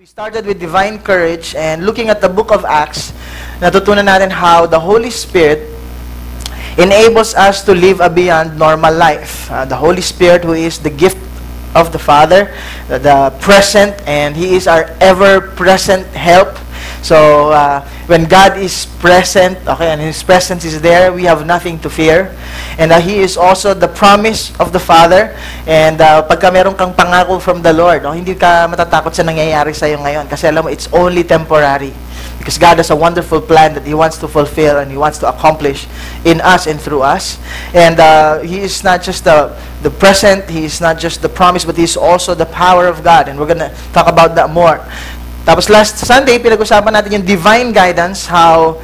We started with divine courage, and looking at the book of Acts, natutunan natin how the Holy Spirit enables us to live a beyond normal life. The Holy Spirit, who is the gift of the Father, the present, and He is our ever-present help. So, when God is present, okay, and His presence is there, we have nothing to fear. And He is also the promise of the Father. And pagka meron kang pangako from the Lord, hindi ka matatakot sa nangyayari sa'yo ngayon. Kasi alam mo, it's only temporary. Because God has a wonderful plan that He wants to fulfill and He wants to accomplish in us and through us. And He is not just the present, He is not just the promise, but He is also the power of God. And we're going to talk about that more. Tapos last Sunday, pinag-usapan natin yung divine guidance, how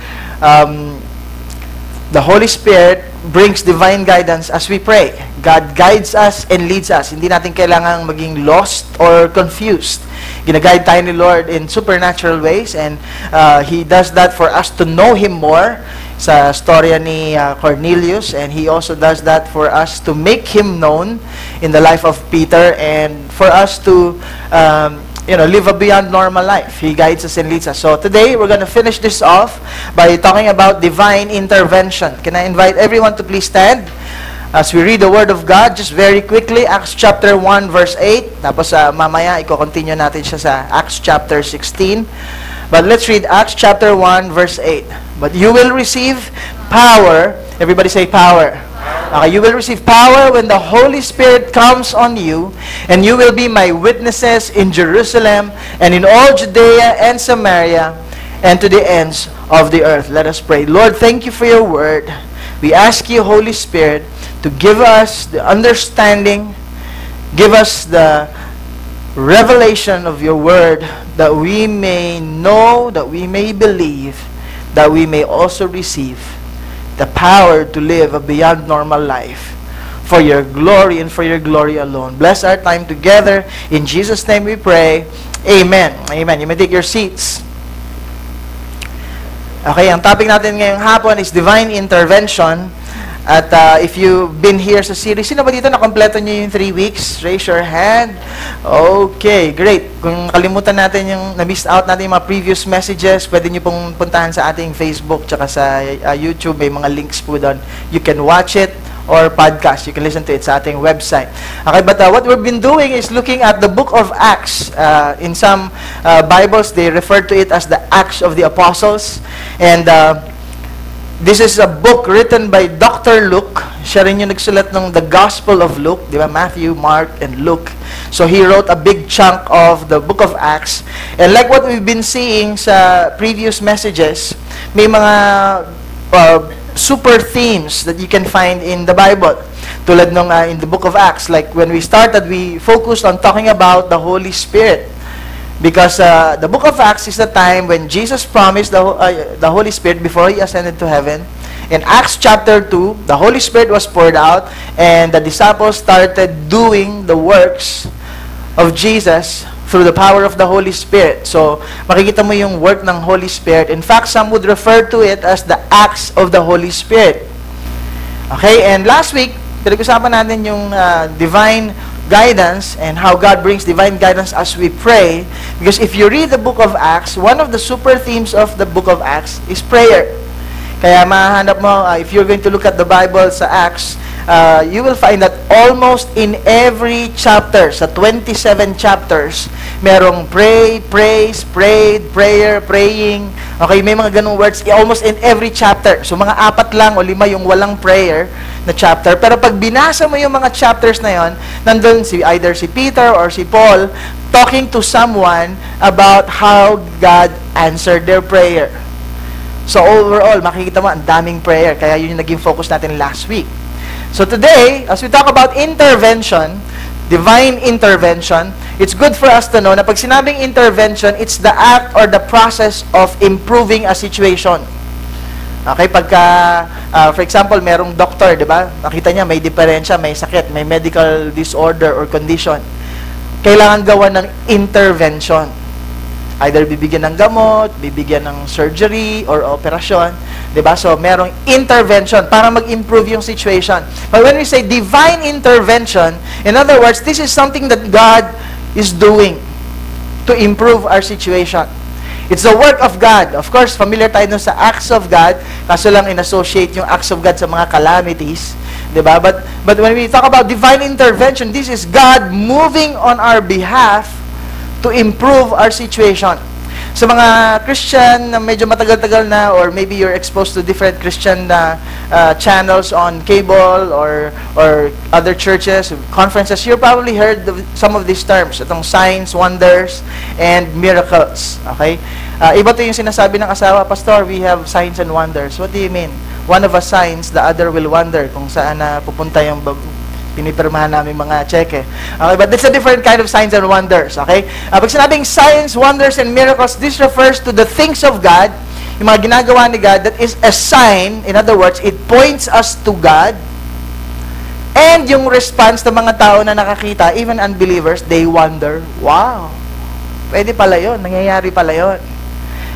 the Holy Spirit brings divine guidance as we pray. God guides us and leads us. Hindi natin kailangang maging lost or confused. Gina-guide tayo ni Lord in supernatural ways, and He does that for us to know Him more sa storya ni Cornelius, and He also does that for us to make Him known in the life of Peter, and for us to live a beyond normal life. He guides us and leads us. So today, we're going to finish this off by talking about divine intervention. Can I invite everyone to please stand as we read the Word of God just very quickly, Acts chapter 1, verse 8. Tapos mamaya, i-continue natin siya sa Acts chapter 16. But let's read Acts chapter 1, verse 8. But you will receive power. Everybody say power. You will receive power when the Holy Spirit comes on you, and you will be my witnesses in Jerusalem and in all Judea and Samaria and to the ends of the earth. Let us pray. Lord, thank you for your word. We ask you, Holy Spirit, to give us the understanding, give us the revelation of your word, that we may know, that we may believe, that we may also receive the power to live a beyond normal life for your glory and for your glory alone. Bless our time together. In Jesus' name we pray. Amen. Amen. You may take your seats. Okay, ang topic natin ngayong hapon is divine intervention. At if you've been here sa series, sino ba dito nakompleto nyo yung 3 weeks? Raise your hand. Okay, great. Kung kalimutan natin yung na-miss out natin yung mga previous messages, pwede nyo pong puntahan sa ating Facebook tsaka sa YouTube. May mga links po doon. You can watch it or podcast. You can listen to it sa ating website. Okay, but what we've been doing is looking at the book of Acts. In some Bibles, they refer to it as the Acts of the Apostles. And this is a book written by Dr. Luke. Siya rin yung nagsulat ng The Gospel of Luke, di ba? Matthew, Mark, and Luke. So he wrote a big chunk of the book of Acts. And like what we've been seeing sa previous messages, may mga super themes that you can find in the Bible. Tulad nung in the book of Acts, like when we started, we focused on talking about the Holy Spirit. Because the book of Acts is the time when Jesus promised the Holy Spirit before He ascended to heaven. In Acts chapter 2, the Holy Spirit was poured out, and the disciples started doing the works of Jesus through the power of the Holy Spirit. So, makikita mo yung work ng Holy Spirit. In fact, some would refer to it as the Acts of the Holy Spirit. Okay, and last week, pinag-usapan natin yung divine guidance and how God brings divine guidance as we pray. Because if you read the book of Acts, one of the super themes of the book of Acts is prayer. Kaya mahanap mo, if you're going to look at the Bible sa Acts, you will find that almost in every chapter, sa 27 chapters, merong pray, praise, prayed, prayer, praying. Okay, may mga ganung words almost in every chapter. So mga 4 lang o 5 yung walang prayer na chapter. Pero pag binasa mo yung mga chapters na yon, nandun either si Peter or si Paul talking to someone about how God answered their prayer. So overall, makikita mo ang daming prayer. Kaya yun yung naging focus natin last week. So today, as we talk about intervention, divine intervention, it's good for us to know na pag sinabing intervention, it's the act or the process of improving a situation. Okay, pagka, for example, merong doctor, di ba? Nakita niya may diferensya, may sakit, may medical disorder or condition. Kailangan gawa ng intervention. Either bibigyan ng gamot, bibigyan ng surgery or operasyon. Di ba? So, merong intervention para mag-improve yung situation. But when we say divine intervention, in other words, this is something that God is doing. to improve our situation. It's the work of God. Of course, familiar tayo dun sa acts of God, kaso lang in-associate yung acts of God sa mga calamities. Diba? But when we talk about divine intervention, this is God moving on our behalf to improve our situation. Sa mga Christian na medyo matagal-tagal na, or maybe you're exposed to different Christian channels on cable or other churches, conferences, you probably heard some of these terms, itong signs, wonders, and miracles. Okay? Iba to yung sinasabi ng asawa, Pastor, we have signs and wonders. What do you mean? One of us signs, the other will wonder kung saan na pupunta yung pinipirmahan namin mga cheque. Okay, but that's a different kind of signs and wonders. Okay? Pag sinabing signs, wonders, and miracles, this refers to the things of God, yung mga ginagawa ni God, that is a sign. In other words, it points us to God. And yung response ng mga tao na nakakita, even unbelievers, they wonder, wow, pwede pala yun, nangyayari pala yun.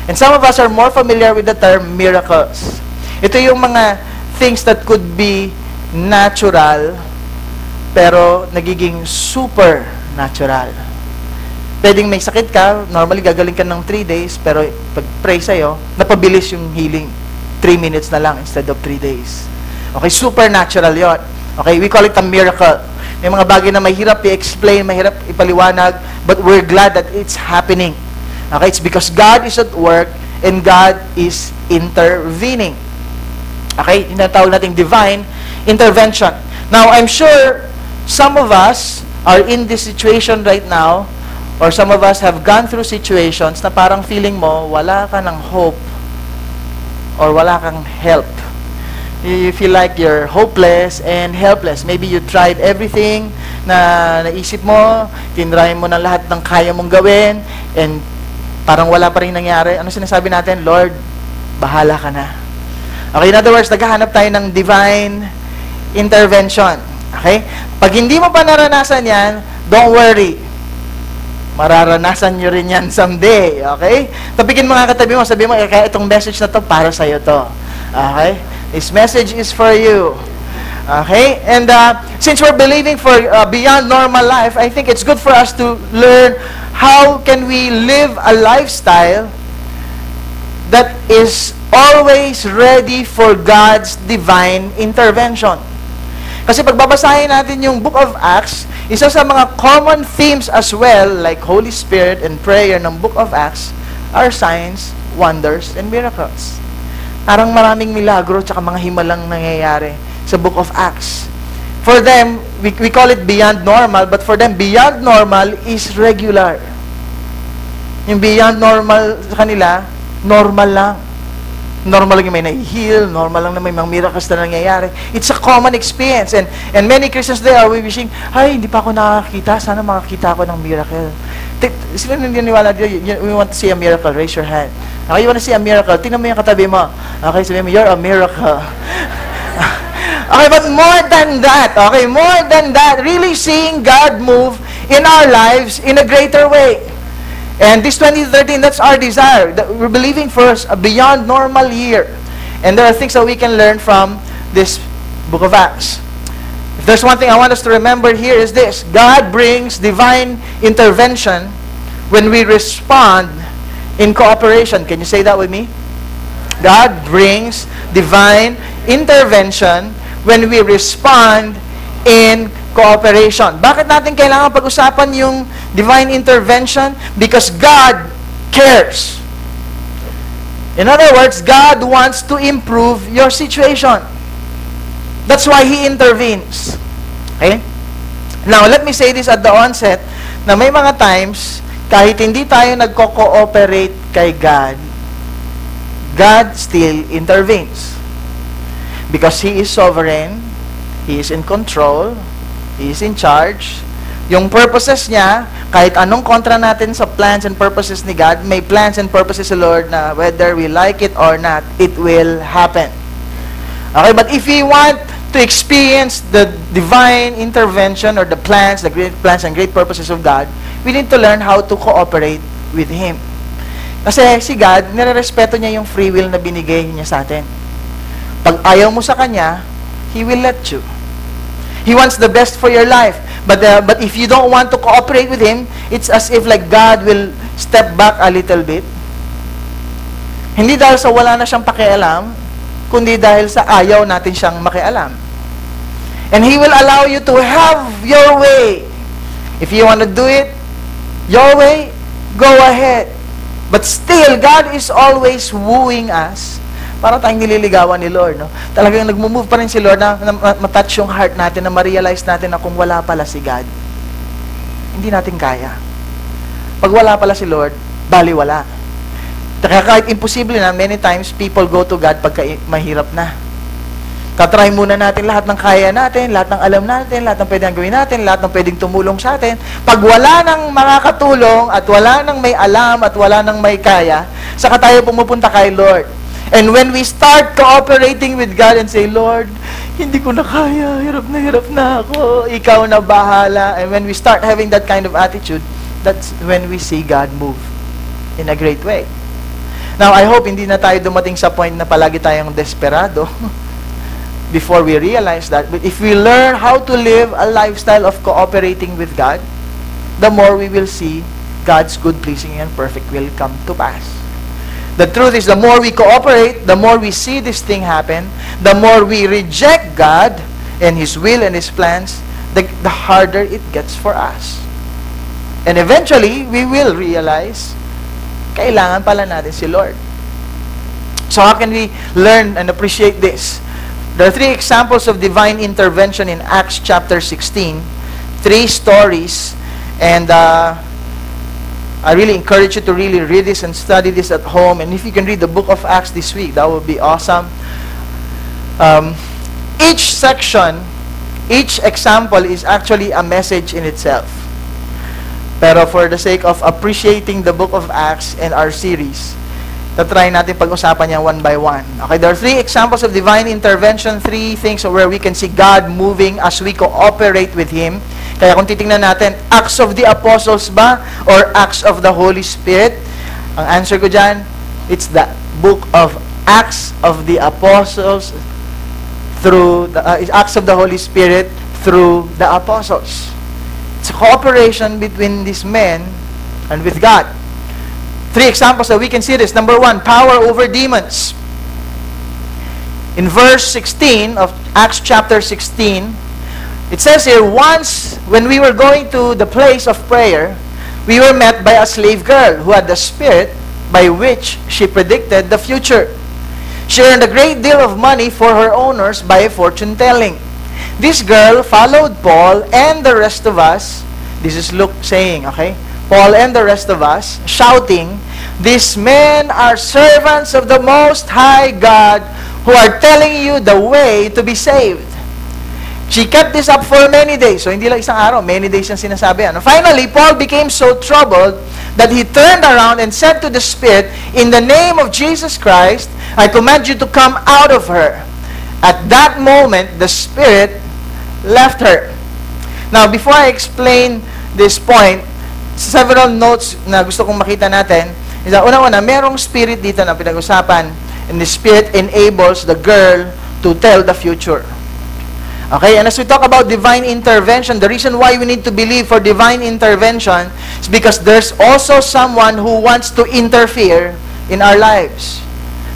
And some of us are more familiar with the term miracles. Ito yung mga things that could be natural, pero nagiging supernatural. Pwedeng may sakit ka, normally gagaling ka ng 3 days, pero pag pray sa'yo, napabilis yung healing. 3 minutes na lang instead of 3 days. Okay, supernatural yon. Okay, we call it a miracle. May mga bagay na mahirap i-explain, mahirap ipaliwanag, but we're glad that it's happening. Okay, it's because God is at work and God is intervening. Okay, tinatawag nating divine intervention. Now, I'm sure some of us are in this situation right now, or some of us have gone through situations na parang feeling mo, wala ka ng hope, or wala kang help. You feel like you're hopeless and helpless. Maybe you tried everything na naisip mo, tinry mo na lahat ng kaya mong gawin, and parang wala pa rin nangyari. Ano sinasabi natin? Lord, bahala ka na. Okay, in other words, naghahanap tayo ng divine intervention. Okay? Pag hindi mo pa naranasan yan, don't worry. Mararanasan nyo rin yan someday. Okay? Tapikin mo nga katabi mo, sabi mo, kaya itong message na to para sa'yo to. Okay? This message is for you. Okay? And since we're believing for beyond normal life, I think it's good for us to learn how can we live a lifestyle that is always ready for God's divine intervention. Kasi pagbabasahin natin yung Book of Acts, isa sa mga common themes as well, like Holy Spirit and prayer ng Book of Acts, are signs, wonders, and miracles. Parang maraming milagro tsaka mga himalang nangyayari sa Book of Acts. For them, we call it beyond normal, but for them, beyond normal is regular. Yung beyond normal sa kanila, normal lang. Normal lang yung may na-heal, normal lang na may mga miracles na nangyayari. It's a common experience. And many Christians there are wishing, ay, hindi pa ako nakakita, sana makakita ako ng miracle. Sila naniniwala dito, we want to see a miracle, raise your hand. Okay, you want to see a miracle, tingnan mo yung katabi mo. Okay, sabihin mo, you're a miracle. Okay, but more than that, okay, more than that, really seeing God move in our lives in a greater way. And this 2013, that's our desire. That we're believing for a beyond normal year. And there are things that we can learn from this Book of Acts. If there's one thing I want us to remember here is this. God brings divine intervention when we respond in cooperation. Can you say that with me? God brings divine intervention when we respond in cooperation. Bakit natin kailangan pag-usapan yung divine intervention? Because God cares. In other words, God wants to improve your situation. That's why He intervenes. Okay? Now, let me say this at the onset, na may mga times, kahit hindi tayo nagko-cooperate kay God, God still intervenes. Because He is sovereign, He is in control, He is in charge. Yung purposes niya, kahit anong kontra natin sa plans and purposes ni God, may plans and purposes sa Lord na whether we like it or not, it will happen. Okay, but if we want to experience the divine intervention or the plans, the great plans and great purposes of God, we need to learn how to cooperate with Him. Kasi si God, nirerespeto niya yung free will na binigay niya sa atin. Pag ayaw mo sa Kanya, He will let you. He wants the best for your life. But if you don't want to cooperate with Him, it's as if like God will step back a little bit. Hindi dahil sa wala na siyang pakialam, kundi dahil sa ayaw natin siyang makialam. And He will allow you to have your way. If you want to do it your way, go ahead. But still, God is always wooing us. Para tayong nililigawan ni Lord, no? Talagang nagmo-move pa rin si Lord na matouch yung heart natin, na ma-realize natin na kung wala pala si God, hindi natin kaya. Pag wala pala si Lord, baliwala. Kaya kahit imposible na, many times, people go to God pagka mahirap na. Katry muna natin lahat ng kaya natin, lahat ng alam natin, lahat ng pwedeng gawin natin, lahat ng pwedeng tumulong sa atin. Pag wala nang makakatulong, at wala nang may alam, at wala nang may kaya, saka tayo pumupunta kay Lord. And when we start cooperating with God and say, Lord, hindi ko na kaya, hirap na ako, ikaw na bahala. And when we start having that kind of attitude, that's when we see God move in a great way. Now, I hope hindi na tayo dumating sa point na palagi tayong desperado before we realize that. But if we learn how to live a lifestyle of cooperating with God, the more we will see God's good, pleasing, and perfect will come to pass. The truth is, the more we cooperate, the more we see this thing happen, the more we reject God and His will and His plans, the harder it gets for us. And eventually, we will realize, kailangan pala natin si Lord. So how can we learn and appreciate this? There are 3 examples of divine intervention in Acts chapter 16. 3 stories. And I really encourage you to really read this and study this at home. And if you can read the book of Acts this week, that would be awesome. Each section, each example is actually a message in itself. Pero for the sake of appreciating the book of Acts and our series, try natin pag-usapan niya one by one. Okay, there are 3 examples of divine intervention, 3 things where we can see God moving as we cooperate with Him. Kaya kung titingnan natin, Acts of the Apostles ba or Acts of the Holy Spirit? Ang answer ko dyan, it's the book of Acts of the Apostles through the Acts of the Holy Spirit through the Apostles. It's a cooperation between these men and with God. 3 examples that we can see this. Number 1, power over demons. In verse 16 of Acts chapter 16, it says here, once when we were going to the place of prayer, we were met by a slave girl who had the spirit by which she predicted the future. She earned a great deal of money for her owners by fortune-telling. This girl followed Paul and the rest of us. This is Luke saying, okay? Paul and the rest of us, shouting, "These men are servants of the Most High God who are telling you the way to be saved." She kept this up for many days. So, hindi lang isang araw, many days yung sinasabi. Finally, Paul became so troubled that he turned around and said to the Spirit, "In the name of Jesus Christ, I command you to come out of her." At that moment, the Spirit left her. Now, before I explain this point, several notes na gusto kong makita natin is that una-una, merong spirit dito na pinag-usapan, and the Spirit enables the girl to tell the future. Okay, and as we talk about divine intervention, the reason why we need to believe for divine intervention is because there's also someone who wants to interfere in our lives.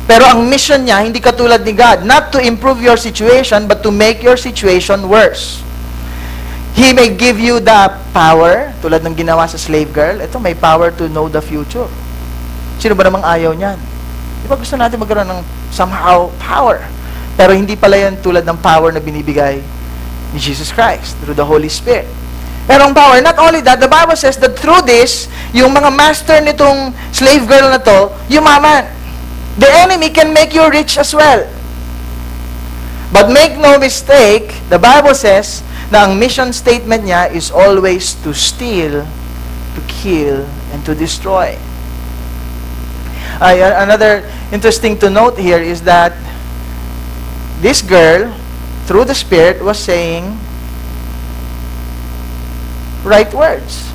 Pero ang mission niya, hindi katulad ni God, not to improve your situation, but to make your situation worse. He may give you the power, tulad ng ginawa sa slave girl. Ito, may power to know the future. Sino ba namang ayaw niyan? Di ba gusto natin magkaroon ng somehow power? Pero hindi pala yan tulad ng power na binibigay ni Jesus Christ through the Holy Spirit. Pero ang power, not only that, the Bible says that through this, yung mga master nitong slave girl na to, yumaman. The enemy can make you rich as well. But make no mistake, the Bible says na ang mission statement niya is always to steal, to kill, and to destroy. Another interesting to note here is that this girl, through the Spirit, was saying right words.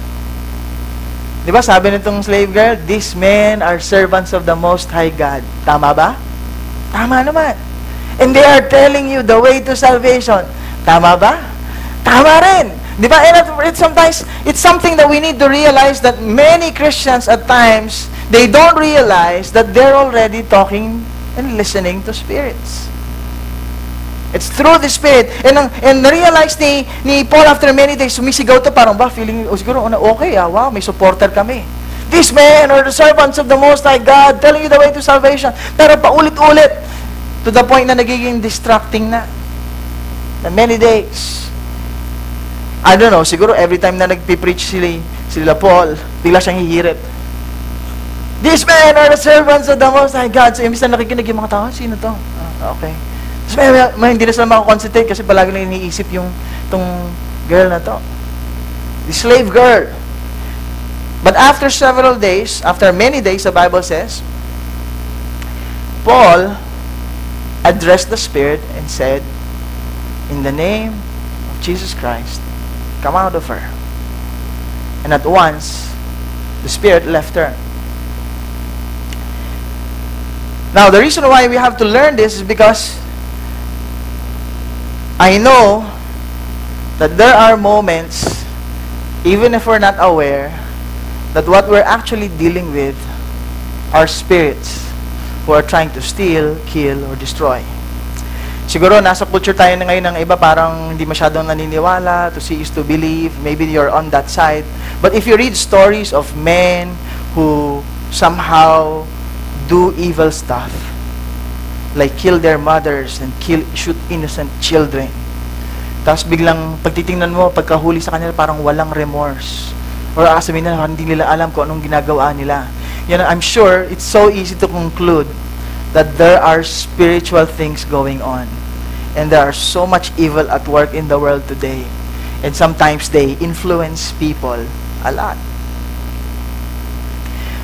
Di ba sabi nitong slave girl, "These men are servants of the Most High God." Tama ba? Tama naman. And they are telling you the way to salvation. Tama ba? Tama rin. Di ba? And sometimes, it's something that we need to realize that many Christians at times, they don't realize that they're already talking and listening to spirits. It's through the Spirit. And na-realize ni Paul after many days, sumisigaw to, parang ba, feeling, siguro, okay, wow, may supporter kami. These men are the servants of the Most High God, telling you the way to salvation. Pero paulit-ulit, to the point na nagiging distracting na. Na many days. I don't know, siguro every time na nagpipreach sila Paul, bigla siyang hihirit. These men are the servants of the Most High God. So, imbis na nakikinig yung mga tao, sino to? Okay. So, hindi na sila makakonsentrate kasi palagi lang iniisip itong girl na to. The slave girl. But after several days, after many days, the Bible says, Paul addressed the spirit and said, in the name of Jesus Christ, come out of her. And at once, the spirit left her. Now, the reason why we have to learn this is because I know that there are moments, even if we're not aware, that what we're actually dealing with are spirits who are trying to steal, kill, or destroy. Siguro, nasa culture tayo na ngayon ng iba, parang hindi masyadong naniniwala, to see is to believe, maybe you're on that side. But if you read stories of men who somehow do evil stuff, like kill their mothers and shoot innocent children. Tapos biglang pagtitingnan mo, pagkahuli sa kanila, parang walang remorse. Or sabihin nila, hindi nila alam kung anong ginagawa nila. You know, I'm sure it's so easy to conclude that there are spiritual things going on. And there are so much evil at work in the world today. And sometimes they influence people a lot.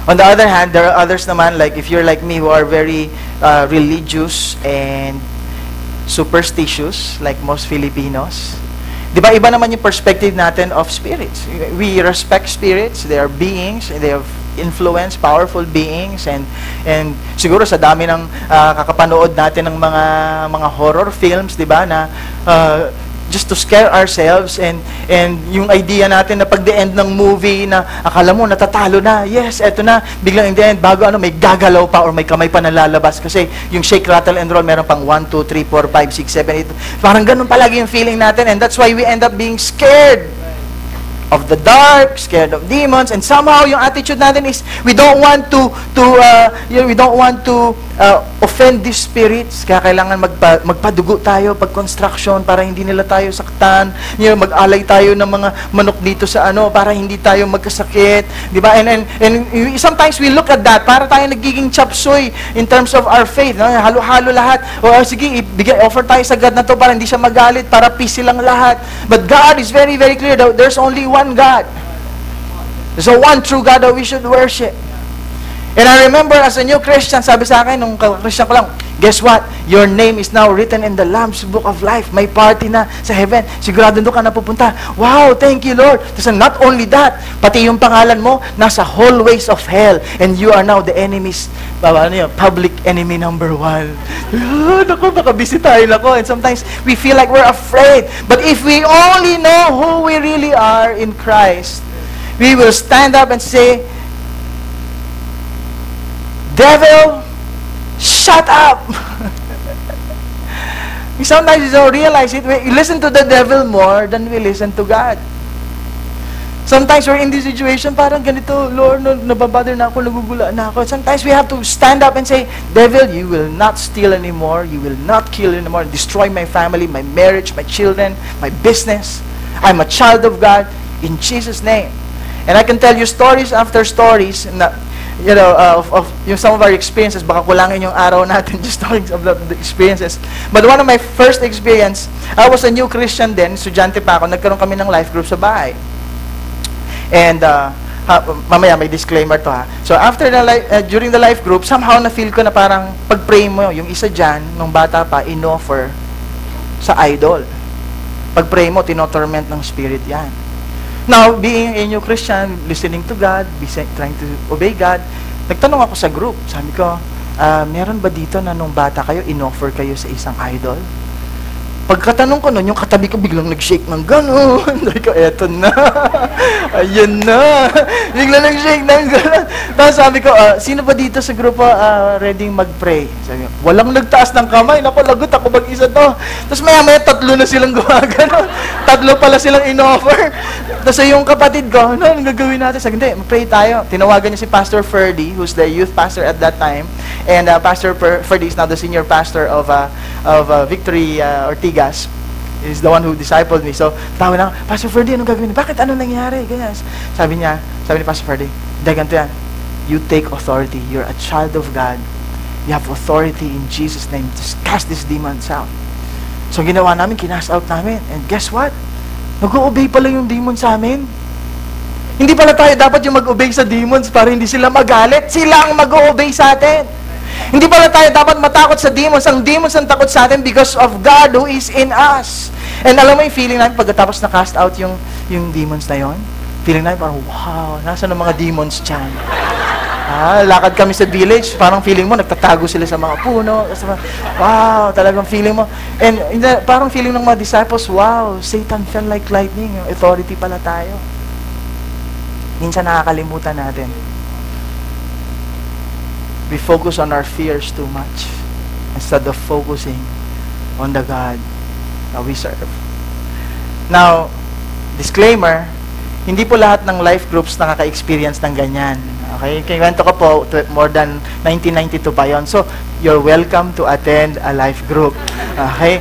On the other hand, there are others naman, like if you're like me, who are very religious and superstitious, like most Filipinos. Di ba, iba naman yung perspective natin of spirits. We respect spirits, they are beings, and they have influence, powerful beings, and siguro sa dami ng kakapanood natin ng mga horror films, di ba, na just to scare ourselves, and yung idea natin na pag the end ng movie na akala mo natatalo na, yes, eto na, biglang in the end, bago may gagalaw pa or may kamay pa nalalabas kasi yung shake, rattle, and roll, meron pang 1, 2, 3, 4, 5, 6, 7, 8, parang ganun palagi yung feeling natin, and that's why we end up being scared of the dark, scared of demons, and somehow yung attitude natin is we don't want to offend these spirits, kaya kailangan magpadugo tayo pag construction para hindi nila tayo saktan, mag-alay tayo ng mga manok dito sa para hindi tayo magkasakit, di ba? And sometimes we look at that para tayo nagiging chop suey in terms of our faith, no? Halo-halo lahat, o sige, offer tayo sa God na to para hindi siya magalit, para peace silang lahat. But God is very, very clear that there's only one God. There's a one true God that we should worship. And I remember as a new Christian, sabi sa akin, nung Christian ko lang, guess what? Your name is now written in the Lamb's Book of Life. May party na sa heaven. Sigurado doon ka na pupunta. Wow, thank you, Lord. So not only that, pati yung pangalan mo, nasa hallways of hell. And you are now the enemy's, public enemy number 1. Naku, baka bisitahin ako. And sometimes we feel like we're afraid. But if we only know who we really are in Christ, we will stand up and say, devil, shut up! Sometimes we don't realize it. We listen to the devil more than we listen to God. Sometimes we're in this situation, parang ganito, Lord, nababother na ako, nagugula na ako. Sometimes we have to stand up and say, devil, you will not steal anymore, you will not kill anymore, destroy my family, my marriage, my children, my business. I'm a child of God, in Jesus' name. And I can tell you stories after stories, na, of yung some of our experiences, baka kulangin yung araw natin just talking of the experiences. But one of my first experience, I was a new Christian then, estudyante pa ako, nagkaroon kami ng life group sa bahay. And mamaya may disclaimer to ha. So after during the life group, somehow na-feel ko na parang pag-pray mo, yung isa dyan, nung bata pa, in-offer sa idol. Pag-pray mo, tinotorment ng spirit yan. Now, being a new Christian, listening to God, trying to obey God, nagtanong ako sa group. Sabi ko, meron ba dito na nung bata kayo, in-offer kayo sa isang idol? Pagkatanong ko nun, yung katabi ko biglang nag-shake ng gano'n. Sabi ko, eto na. Ayun na. Biglang nag-shake ng gano'n. Tapos sabi ko, sino ba dito sa grupo ready mag-pray? Sabi ko, walang nagtaas ng kamay. Naku, lagot ako mag-isa to. Tapos maya-maya, 3 na silang gumagano. 3 pala silang in-offer. Tapos yung kapatid ko, ano gagawin natin? Sabi, hindi, mag-pray tayo. Tinawagan niya si Pastor Ferdy, who's the youth pastor at that time. And Pastor Ferdy is now the senior pastor of Victory Ortigas. He's the one who discipled me. So, tawag na, Pastor Ferdy, anong gagawin? Bakit? Ano nangyari? Ganyan. Sabi ni Pastor Ferdy, hindi, ganito yan. You take authority. You're a child of God. You have authority in Jesus' name to cast these demons out. So, ginawa namin, kinast out namin. And guess what? Nag-o-obey pala yung demon sa amin. Hindi pala tayo dapat yung mag-obey sa demons para hindi sila magalit. Sila ang mag-o-obey sa atin. Hindi pala tayo dapat matakot sa demons. Ang demons ang takot sa atin because of God who is in us. And alam mo yung feeling namin pagkatapos na cast out yung demons na yon? Feeling namin parang, wow, nasa ng mga demons dyan? Lakad kami sa village, parang feeling mo, nagtatago sila sa mga puno. Wow, talagang feeling mo. And parang feeling ng mga disciples, wow, Satan fell like lightning. Authority pala tayo. Minsan nakakalimutan natin. We focus on our fears too much instead of focusing on the God that we serve. Now, disclaimer, hindi po lahat ng life groups nakaka-experience ng ganyan. Okay? Kikwento ko po, more than 1992 pa yon. So, you're welcome to attend a life group. Okay?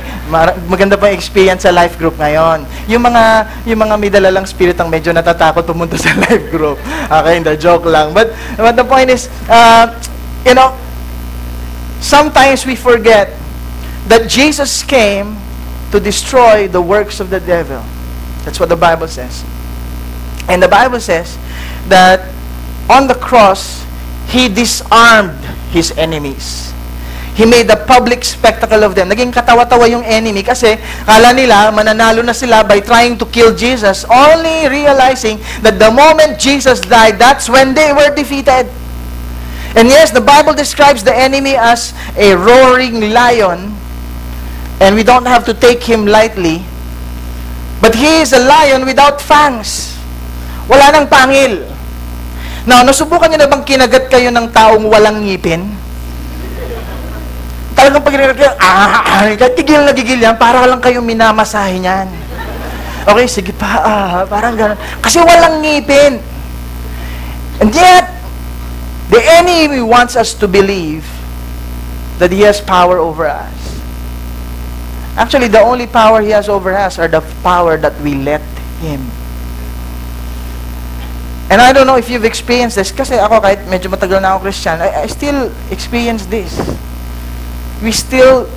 Maganda pa yung experience sa life group ngayon. Yung mga may dalalang spirit ang medyo natatakot pumunta sa life group. Okay? Hindi, joke lang. But the point is, sometimes we forget that Jesus came to destroy the works of the devil. That's what the Bible says. And the Bible says that on the cross, He disarmed His enemies. He made a public spectacle of them. Naging katawa-tawa yung enemy kasi kala nila mananalo na sila by trying to kill Jesus, only realizing that the moment Jesus died, that's when they were defeated. And yes, the Bible describes the enemy as a roaring lion, and we don't have to take him lightly. But he is a lion without fangs. Wala nang pangil. Now, nasubukan niyo na bang kinagat kayo ng taong walang ngipin? Talagang pag kinagat kayo, tigil na gigil yan, para lang kayong minamasahe niyan. Okay, sige pa, parang gano'n. Kasi walang ngipin. And yet, the enemy wants us to believe that he has power over us. Actually, the only power he has over us are the power that we let him. And I don't know if you've experienced this, kasi ako kahit medyo matagal na ako Christian, I still experience this. We still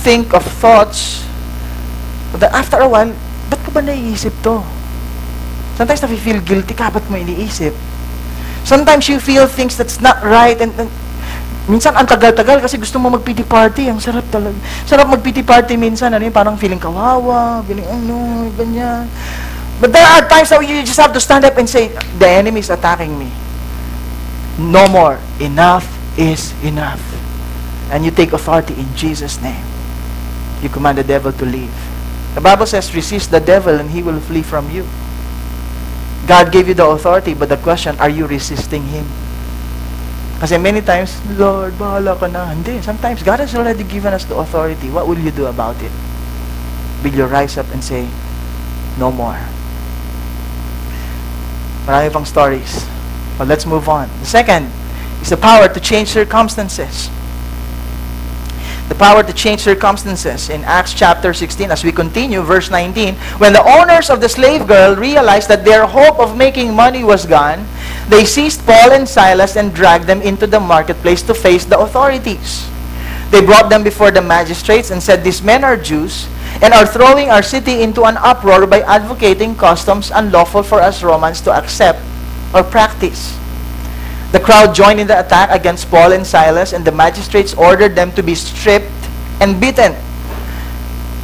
think of thoughts that after a while, ba't ko ba naiisip to? Sometimes na-feel guilty ka, ba't mo iniisip? Sometimes you feel things that's not right, and minsan ang tagal-tagal kasi gusto mo mag-pity party, ang sarap talaga. Sarap mag-pity party minsan, parang feeling kawawa, feeling ganyan. But there are times that you just have to stand up and say, the enemy is attacking me. No more. Enough is enough. And you take authority in Jesus' name. You command the devil to leave. The Bible says, resist the devil and he will flee from you. God gave you the authority, but the question, are you resisting him? Kasi many times, Lord, bahala ka na. Hindi. Sometimes, God has already given us the authority. What will you do about it? Will you rise up and say, no more? Marami pang stories. But let's move on. The second is the power to change circumstances. The power to change circumstances. In Acts chapter 16, as we continue, verse 19, when the owners of the slave girl realized that their hope of making money was gone, they seized Paul and Silas and dragged them into the marketplace to face the authorities. They brought them before the magistrates and said, these men are Jews and are throwing our city into an uproar by advocating customs unlawful for us Romans to accept or practice. The crowd joined in the attack against Paul and Silas, and the magistrates ordered them to be stripped and beaten.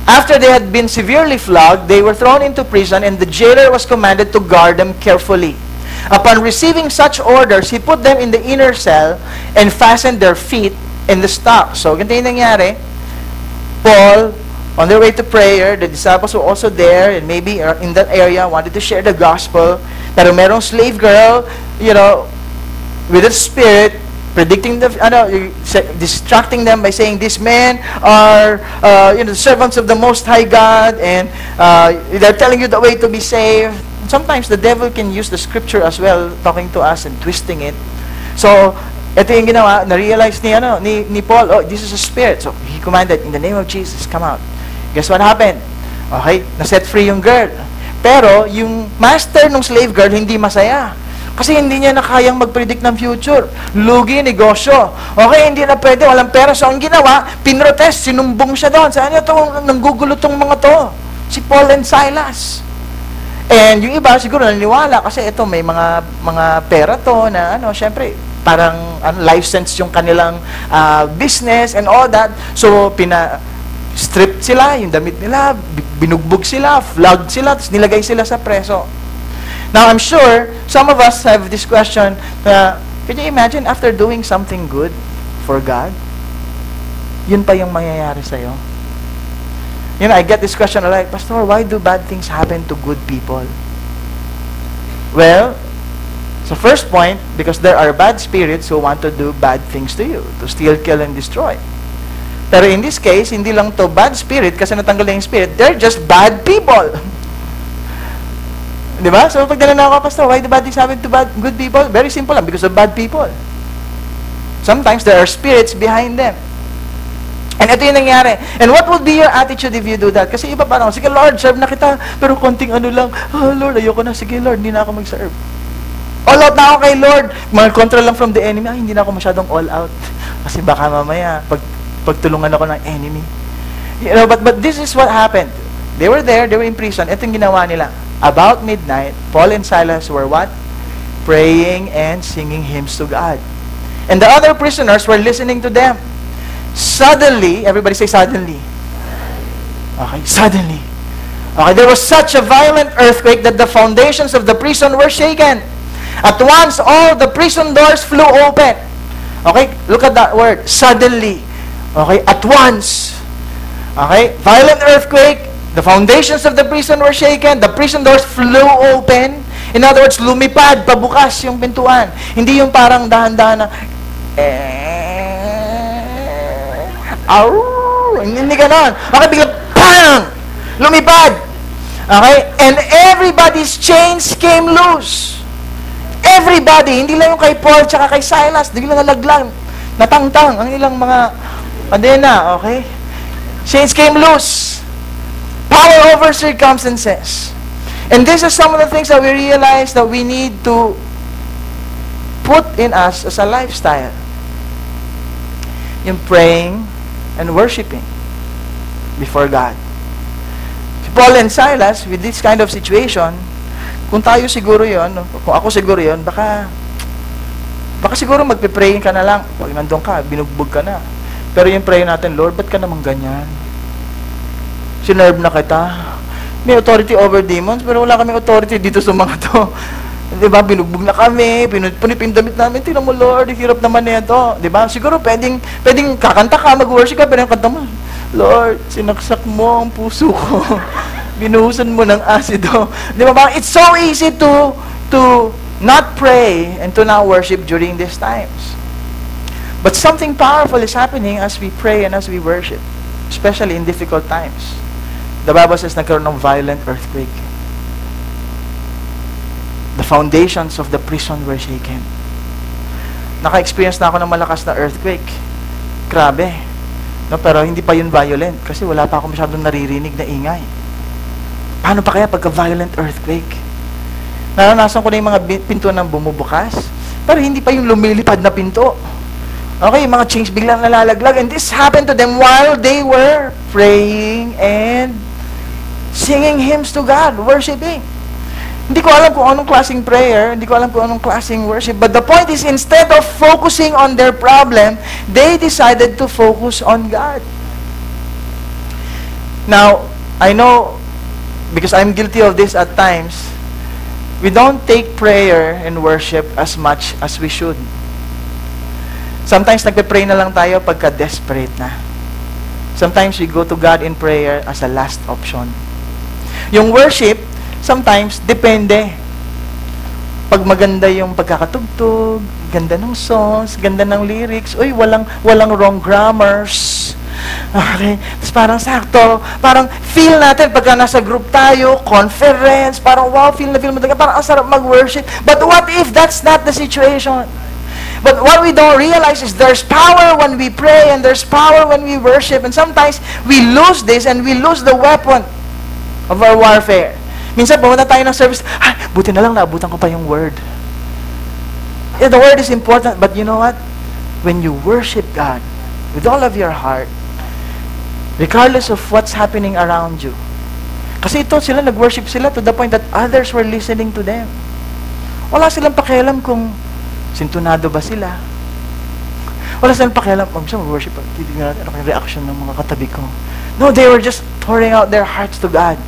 After they had been severely flogged, they were thrown into prison, and the jailer was commanded to guard them carefully. Upon receiving such orders, he put them in the inner cell and fastened their feet in the stocks. So, ganito yung nangyari. Paul, On their way to prayer, the disciples were also there and maybe in that area wanted to share the gospel. Pero merong slave girl, with a spirit, predicting distracting them by saying, these men are, servants of the Most High God, and they're telling you the way to be saved. Sometimes the devil can use the scripture as well, talking to us and twisting it. So, ito yung ginawa, na-realize ni Paul, oh, this is a spirit. So, he commanded, in the name of Jesus, come out. Guess what happened? Okay, na-set free yung girl. Pero, yung master ng slave girl, hindi masaya. Kasi hindi niya na kayang mag-predict ng future. Lugi, negosyo. Okay, hindi na pwede, walang pera. So, ang ginawa, pinrotest, sinumbong siya doon. Saan niya itong, nanggugulo itong mga to? Si Paul and Silas. And yung iba, siguro naniniwala kasi ito, may mga pera to na, syempre, parang license yung kanilang business and all that. So, strip sila, yung damit nila, binugbog sila, flogged sila, tapos nilagay sila sa preso. Now, I'm sure some of us have this question, can you imagine after doing something good for God, yun pa yung mangyayari sa'yo? I get this question like, Pastor, why do bad things happen to good people? Well, so first point, because there are bad spirits who want to do bad things to you, to steal, kill, and destroy. Pero in this case, hindi lang to bad spirit kasi natanggal na yung spirit, they're just bad people. Di ba? So pag nalala ako, Pastor, why do bad things happen to good people? Very simple lang, because of bad people. Sometimes there are spirits behind them. And ito yung nangyari. And what would be your attitude if you do that? Kasi iba parang, sige Lord, serve na kita, pero konting lang, Lord, ayoko na, sige Lord, hindi na ako mag-serve. All out na ako kay Lord. Mga control lang from the enemy, hindi na ako masyadong all out. Kasi baka mamaya, pagtulungan ako ng enemy. But this is what happened. They were there, they were in prison. Ito yung ginawa nila. About midnight, Paul and Silas were what? Praying and singing hymns to God. And the other prisoners were listening to them. Suddenly, everybody say suddenly. Okay, suddenly. Okay, there was such a violent earthquake that the foundations of the prison were shaken. At once, all the prison doors flew open. Okay, look at that word, suddenly. Okay, at once. Okay, violent earthquake, the foundations of the prison were shaken, the prison doors flew open. In other words, lumipad, pabukas yung pintuan. Hindi yung parang dahan-dahan na, hindi ganon. Okay, biglang, bang! Lumipad. Okay? And everybody's chains came loose. Everybody, hindi lang yung kay Paul tsaka kay Silas, hindi lang nalaglang, natangtang, ang ilang mga adena, okay? Chains came loose. Power over circumstances. And this is some of the things that we realize that we need to put in us as a lifestyle. Yung praying and worshiping before God. Si Paul and Silas, with this kind of situation, kung tayo siguro yon, kung ako siguro yon, baka siguro magpe-praying ka na lang. Pag nandun ka, binugbog ka na. Pero yung prayer natin, Lord, ba't ka naman ganyan? Sinerve na kita. May authority over demons, pero wala kaming authority dito sa mga to. Diba, binugbog na kami, punipin damit namin, tingnan mo Lord, hirap naman nito. Diba, siguro pwedeng kakanta ka, mag-worship ka, pero yung kanta mo, Lord, sinaksak mo ang puso ko. Binuhusan mo ng asido. Diba ba, it's so easy to not pray and to not worship during these times. But something powerful is happening as we pray and as we worship, especially in difficult times. The Bible says nagkaroon ng violent earthquake. The foundations of the prison were shaken. Naka-experience na ako ng malakas na earthquake. Grabe. No, pero hindi pa yun violent kasi wala pa ako masyadong naririnig na ingay. Paano pa kaya pagka-violent earthquake? Naranasan ko na yung mga pinto ng bumubukas, pero hindi pa yung lumilipad na pinto. Okay, yung mga chains biglang nalalaglag. And this happened to them while they were praying and singing hymns to God, worshiping. Hindi ko alam kung anong klaseng prayer, hindi ko alam kung anong klaseng worship, but the point is, instead of focusing on their problem, they decided to focus on God. Now, I know, because I'm guilty of this at times, we don't take prayer and worship as much as we should. Sometimes nagpe-pray na lang tayo pagka-desperate na. Sometimes we go to God in prayer as a last option. Yung worship, sometimes, depende. Pag maganda yung pagkakatugtog, ganda ng songs, ganda ng lyrics, uy, walang wrong grammars. Okay? Tapos parang sakto, parang feel natin pagka nasa group tayo, conference, parang wow, feel mo talaga, parang ang sarap mag-worship. But what if that's not the situation? But what we don't realize is there's power when we pray and there's power when we worship. And sometimes we lose this and we lose the weapon of our warfare. Minsan pumunta tayo ng service, buti na lang naabutan ko pa yung word. Yeah, the word is important, but you know what? When you worship God with all of your heart, regardless of what's happening around you. Kasi ito, sila nag-worship sila to the point that others were listening to them. Wala silang pakialam kung sintunado ba sila. Wala silang pakialam, mag-worship, titignan natin ano yung reaction ng mga katabi ko. No, they were just pouring out their hearts to God.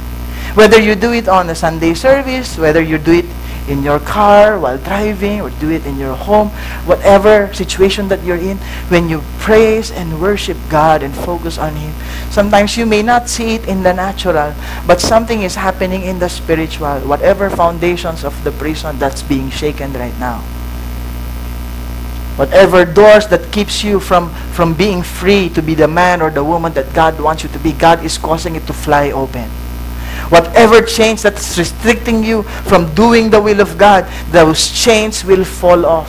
Whether you do it on a Sunday service, whether you do it in your car while driving, or do it in your home, whatever situation that you're in, when you praise and worship God and focus on Him, sometimes you may not see it in the natural, but something is happening in the spiritual, whatever foundations of the prison that's being shaken right now. Whatever doors that keeps you from being free to be the man or the woman that God wants you to be, God is causing it to fly open. Whatever chains that's restricting you from doing the will of God, those chains will fall off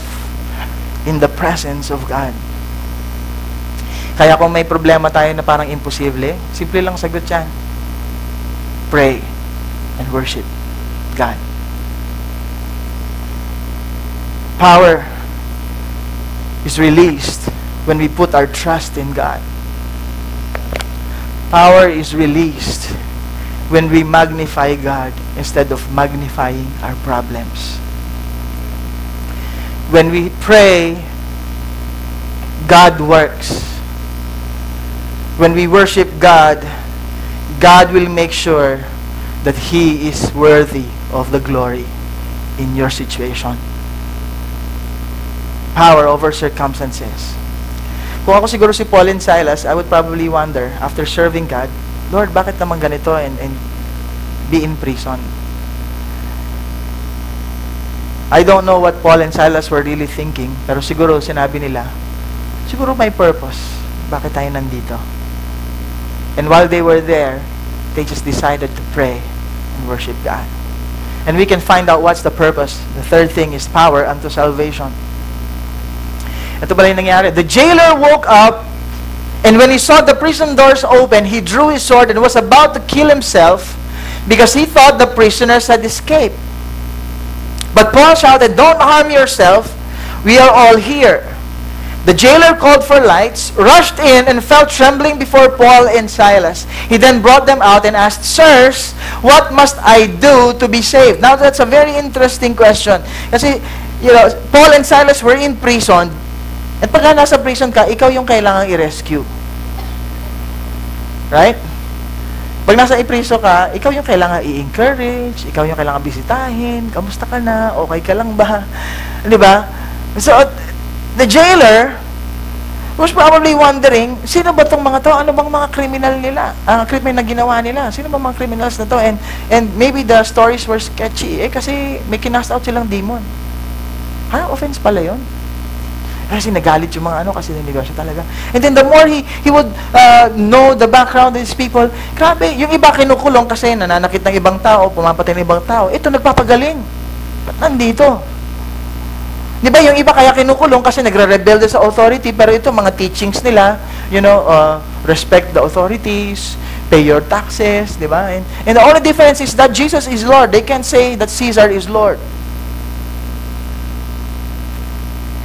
in the presence of God. Kaya kung may problema tayo na parang imposible, simple lang sagot yan. Pray and worship God. Power is released when we put our trust in God. Power is released when we magnify God instead of magnifying our problems. When we pray, God works. When we worship God, God will make sure that He is worthy of the glory in your situation. Power over circumstances. Kung ako siguro si Paul and Silas, I would probably wonder, after serving God, Lord, bakit naman ganito and be in prison? I don't know what Paul and Silas were really thinking, pero siguro sinabi nila, siguro may purpose. Bakit tayo nandito? And while they were there, they just decided to pray and worship God. And we can find out what's the purpose. The third thing is power unto salvation. Ito pala yung nangyari. The jailer woke up, and when he saw the prison doors open, he drew his sword and was about to kill himself because he thought the prisoners had escaped. But Paul shouted, "Don't harm yourself. We are all here." The jailer called for lights, rushed in, and fell trembling before Paul and Silas. He then brought them out and asked, "Sirs, what must I do to be saved?" Now, that's a very interesting question. Kasi, Paul and Silas were in prison. At pagka nasa prison ka, ikaw yung kailangang i-rescue. Right? Pag nasa ipriso ka, ikaw yung kailangan i-encourage, ikaw yung kailangan bisitahin, kamusta ka na, okay ka lang ba? Di ba? So, the jailer was probably wondering, sino ba itong mga to? Ano bang mga criminal nila? Criminal na ginawa nila? Sino ba mga criminals na to? And maybe the stories were sketchy. Kasi may kinast out silang demon. Offense pala yun? Kasi nagalit yung mga kasi ninegosyo talaga. And then the more he would know the background of these people, grabe, yung iba kinukulong kasi nananakit ng ibang tao, pumapatay ng ibang tao. Ito nagpapagaling. Ba't nandito? Di ba yung iba kaya kinukulong kasi nagre-rebelde sa authority, pero ito mga teachings nila, respect the authorities, pay your taxes, di ba? And the only difference is that Jesus is Lord. They can't say that Caesar is Lord.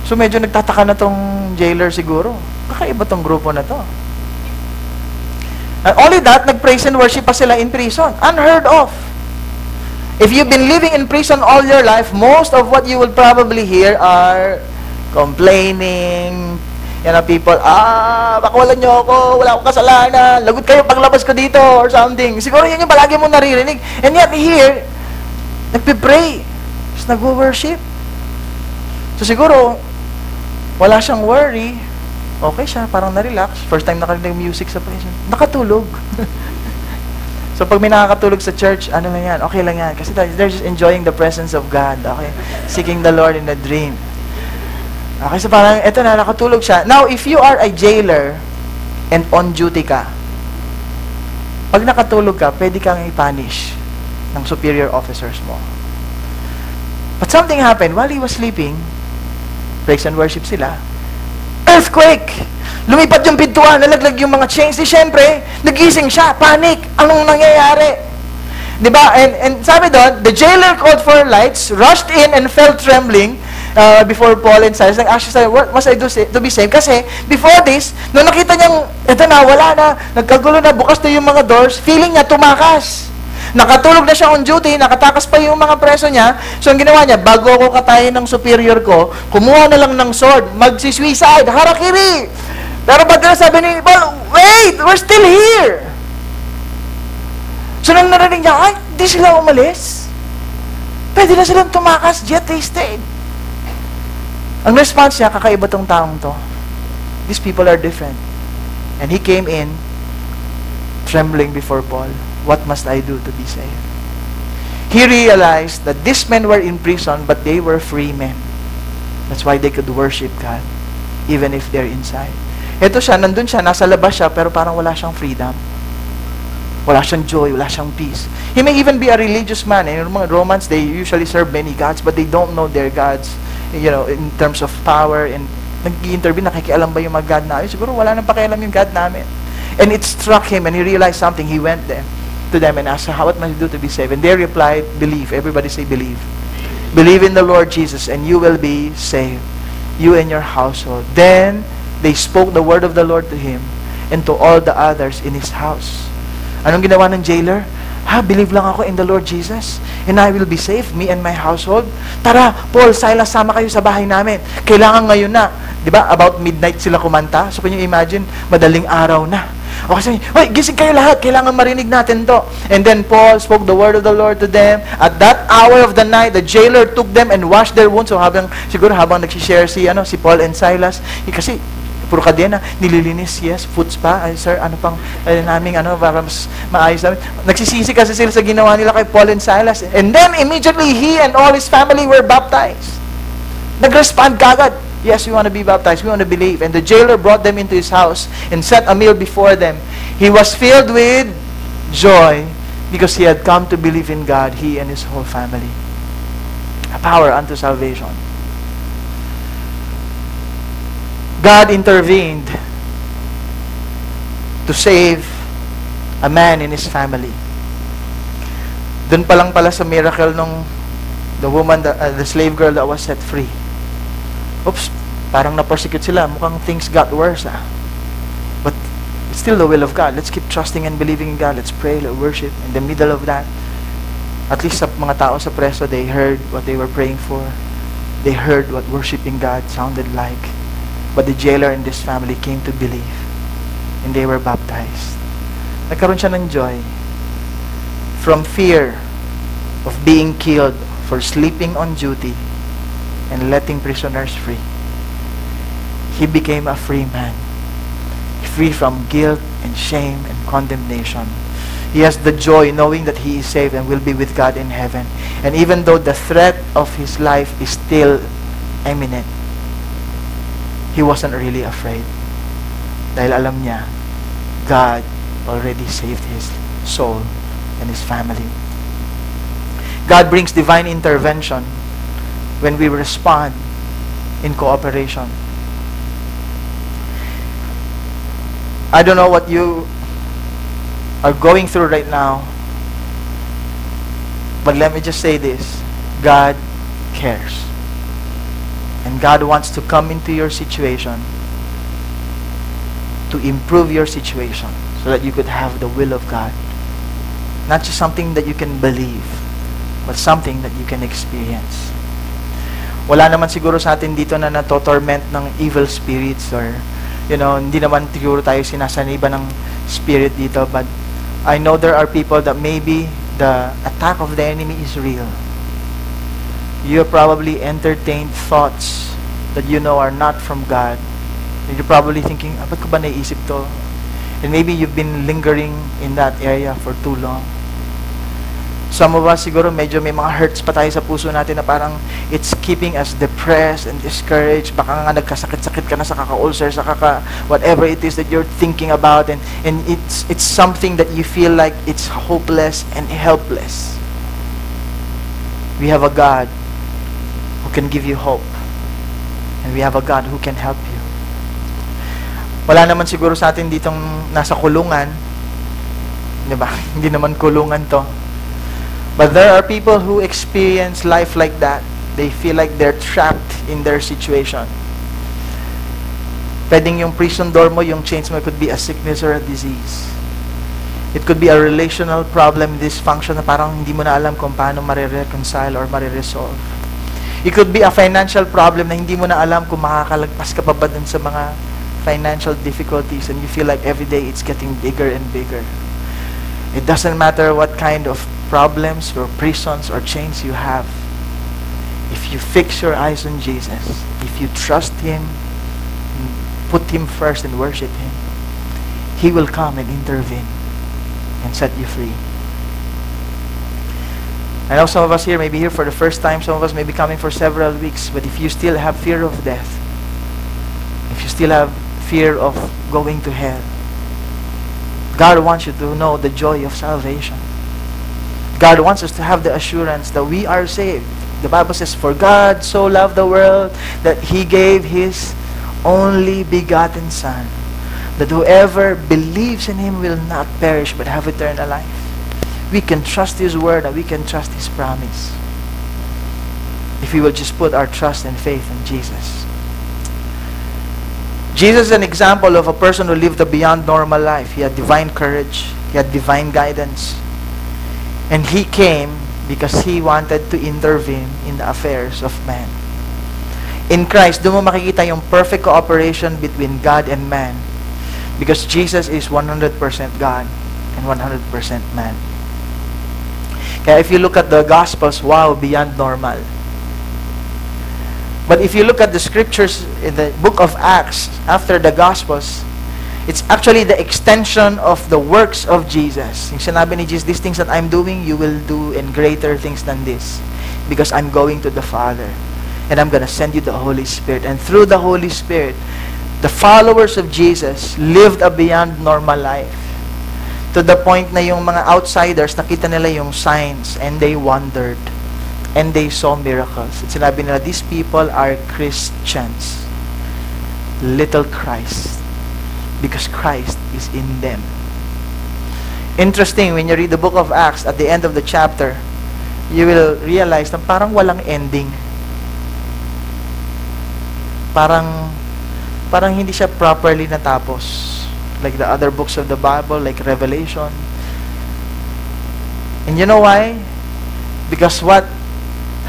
So medyo nagtataka na tong jailer siguro. Kakaiba tong grupo na to. And only that, nag-praise and worship pa sila in prison. Unheard of. If you've been living in prison all your life, most of what you will probably hear are complaining, people, bakawalan nyo ako, wala akong kasalanan, lagot kayo paglabas ko dito, or something. Siguro yun yung palagi mo naririnig. And yet here, nagpipray, nag-worship. So siguro, wala siyang worry Okay siya, parang na-relax. First time nakarinig ng music sa praise. Nakatulog. So pag may nakakatulog sa church, ano lang yan, okay lang yan. Kasi they're just enjoying the presence of God. Okay? Seeking the Lord in a dream. Okay, so parang, eto na, nakatulog siya. Now, if you are a jailer and on duty ka, pag nakatulog ka, pwede kang i-punish ng superior officers mo. But something happened while he was sleeping. Praise and worship sila. Earthquake! Lumipat yung pintuan, nalaglag yung mga chains. Di syempre, nagising siya, panic. Anong nangyayari? Diba? And sabi doon, the jailer called for lights, rushed in and fell trembling before Paul and Silas. Nag-ask siya, what must I do to be saved? Kasi before this, nung nakita niyang, eto na, wala na, nagkagulo na, bukas na yung mga doors, feeling niya tumakas. Nakatulog na siya on duty, nakatakas pa yung mga preso niya. So, ang ginawa niya, bago ako katayin ng superior ko, kumuha na lang ng sword, magsi-suicide, harakiri! Pero pag sabi ni Paul, wait, we're still here! So, nang narinig niya, ay, di sila umalis. Pwede na silang tumakas, yet they stayed. Ang response niya, kakaiba tong taong to. These people are different. And he came in, trembling before Paul. What must I do to be saved? He realized that these men were in prison, but they were free men. That's why they could worship God, even if they're inside. Ito siya, nandun siya, nasa labas siya, pero parang wala siyang freedom. Wala siyang joy, wala siyang peace. He may even be a religious man. In mga Romans, they usually serve many gods, but they don't know their gods, you know, in terms of power. And nag-i-interview, nakikialam ba yung mga God namin? Siguro wala nang pakialam yung God namin. And it struck him, and he realized something. He went there to them and asked, what must I do to be saved? And they replied, believe. Everybody say believe. Believe in the Lord Jesus, and you will be saved, you and your household. Then they spoke the word of the Lord to him and to all the others in his house. Anong ginawa ng jailer? Believe lang ako in the Lord Jesus, and I will be saved, me and my household. Tara, Paul, Silas, sama kayo sa bahay namin. Kailangan ngayon na. Diba? About midnight sila kumanta. So can you imagine, madaling araw na. O kasi, hoy, gising kayo lahat, kailangan marinig natin to. And then Paul spoke the word of the Lord to them. At that hour of the night, the jailer took them and washed their wounds. So siguro habang nagsishare si Paul and Silas, kasi puro kadena, nililinis, yes, foots pa, ay sir, ano pang, para mas maayos namin. Nagsisisi kasi sila sa ginawa nila kay Paul and Silas. And then, immediately, he and all his family were baptized. Nag-respond kagad. Yes, we want to be baptized. We want to believe. And the jailer brought them into his house and set a meal before them. He was filled with joy because he had come to believe in God, he and his whole family. A power unto salvation. God intervened to save a man and his family. Doon pa lang pala sa miracle nung the woman, the slave girl that was set free. Oops, parang na-persecute sila. Mukhang things got worse. But it's still the will of God. Let's keep trusting and believing in God. Let's pray, let's worship. In the middle of that, at least sa mga tao sa preso, they heard what they were praying for. They heard what worshiping God sounded like. But the jailer and this family came to believe. And they were baptized. Nagkaroon siya ng joy. From fear of being killed for sleeping on duty and letting prisoners free, he became a free man, free from guilt and shame and condemnation. He has the joy knowing that he is saved and will be with God in heaven. And even though the threat of his life is still imminent, he wasn't really afraid. Dahil alam niya, God already saved his soul and his family. God brings divine intervention when we respond in cooperation. I don't know what you are going through right now, but let me just say this. God cares. And God wants to come into your situation to improve your situation so that you could have the will of God. Not just something that you can believe, but something that you can experience. Wala naman siguro sa atin dito na natotorment ng evil spirits or, hindi naman siguro tayo sinasaniba ng spirit dito. But I know there are people that maybe the attack of the enemy is real. You have probably entertained thoughts that are not from God. And you're probably thinking, ba't ko ba naisip to? And maybe you've been lingering in that area for too long. Some of us siguro medyo may mga hurts pa tayo sa puso natin na parang it's keeping us depressed and discouraged. Baka nga nagkasakit-sakit ka na sa kaka-ulcer, sa whatever it is that you're thinking about, and it's something that you feel like it's hopeless and helpless. We have a God who can give you hope. And we have a God who can help you. Wala naman siguro sa atin ditong nasa kulungan. Di ba? Hindi naman kulungan to. But there are people who experience life like that. They feel like they're trapped in their situation. Pwedeng yung prison door mo, yung chains mo, could be a sickness or a disease. It could be a relational problem, dysfunction, na parang hindi mo na alam kung paano marireconcile or mariresolve. It could be a financial problem na hindi mo na alam kung makakalagpas ka pa ba dun sa mga financial difficulties, and you feel like every day it's getting bigger and bigger. It doesn't matter what kind of problems or prisons or chains you have. If you fix your eyes on Jesus, if you trust Him, put Him first and worship Him, He will come and intervene and set you free. I know some of us here may be here for the first time, some of us may be coming for several weeks, but if you still have fear of death, if you still have fear of going to hell, God wants you to know the joy of salvation. God wants us to have the assurance that we are saved. The Bible says, "For God so loved the world that He gave His only begotten Son, that whoever believes in Him will not perish but have eternal life." We can trust His word and we can trust His promise if we will just put our trust and faith in Jesus. Jesus is an example of a person who lived a beyond normal life. He had divine courage. He had divine guidance. And He came because He wanted to intervene in the affairs of man. In Christ, doon mo makikita yung perfect cooperation between God and man. Because Jesus is 100% God and 100% man. Kaya if you look at the Gospels, wow, beyond normal. But if you look at the scriptures in the book of Acts, after the Gospels, it's actually the extension of the works of Jesus. Yung sinabi ni Jesus, "These things that I'm doing, you will do, and greater things than this, because I'm going to the Father, and I'm going to send you the Holy Spirit." And through the Holy Spirit, the followers of Jesus lived a beyond normal life. To the point na yung mga outsiders, nakita nila yung signs, and they wondered, and they saw miracles. At sinabi nila, these people are Christians, little Christ, because Christ is in them. Interesting, when you read the book of Acts, at the end of the chapter, you will realize na parang walang ending. Parang hindi siya properly natapos. Like the other books of the Bible, like Revelation. And you know why? Because what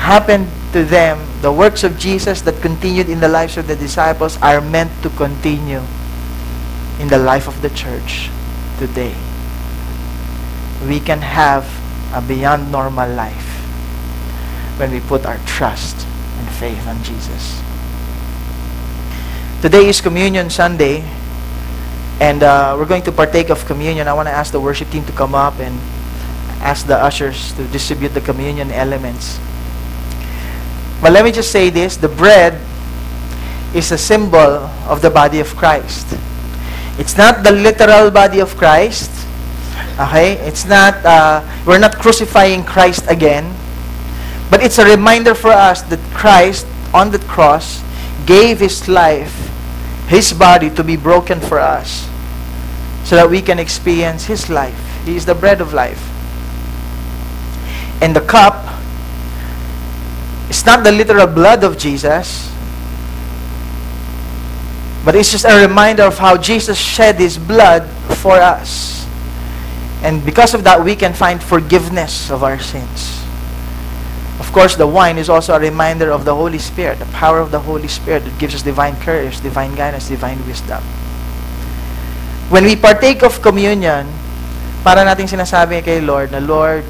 happened to them, the works of Jesus that continued in the lives of the disciples, are meant to continue in the life of the church today. We can have a beyond normal life when we put our trust and faith on Jesus. Today is Communion Sunday, and we're going to partake of communion. I want to ask the worship team to come up and ask the ushers to distribute the communion elements. But let me just say this, the bread is a symbol of the body of Christ. It's not the literal body of Christ. Okay? It's not, we're not crucifying Christ again. But it's a reminder for us that Christ, on the cross, gave His life, His body, to be broken for us, so that we can experience His life. He is the bread of life. And the cup, it's not the literal blood of Jesus, but it's just a reminder of how Jesus shed His blood for us. And because of that, we can find forgiveness of our sins. Of course, the wine is also a reminder of the Holy Spirit, the power of the Holy Spirit that gives us divine courage, divine guidance, divine wisdom. When we partake of communion, para nating sinasabi kay Lord na, Lord,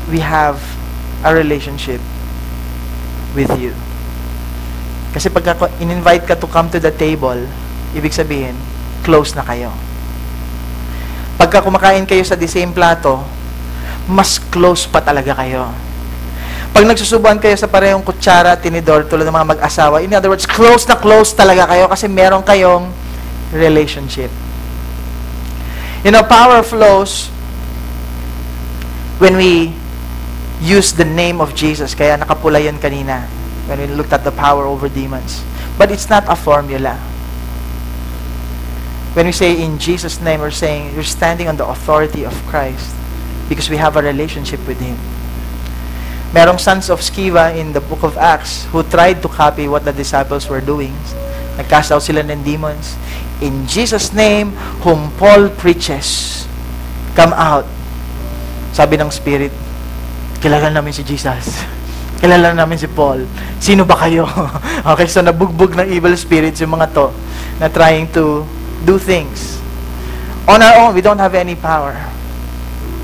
we have a relationship with you. Kasi pagka in-invite ka to come to the table, ibig sabihin, close na kayo. Pagka kumakain kayo sa the same plato, mas close pa talaga kayo. Pag nagsusubuan kayo sa parehong kutsara, tinidor, tulad ng mga mag-asawa, in other words, close na close talaga kayo kasi meron kayong relationship. You know, power flows when we use the name of Jesus. Kaya nakapula yun kanina when we looked at the power over demons. But it's not a formula. When we say in Jesus' name, we're saying you're standing on the authority of Christ because we have a relationship with Him. Merong sons of Sceva in the book of Acts who tried to copy what the disciples were doing. Nag-cast out sila ng demons. In Jesus' name, whom Paul preaches, come out. Sabi ng Spirit, kilala namin si Jesus. Kilala namin si Paul. Sino ba kayo? Okay, so nabugbog ng evil spirits yung mga to na trying to do things. On our own, we don't have any power.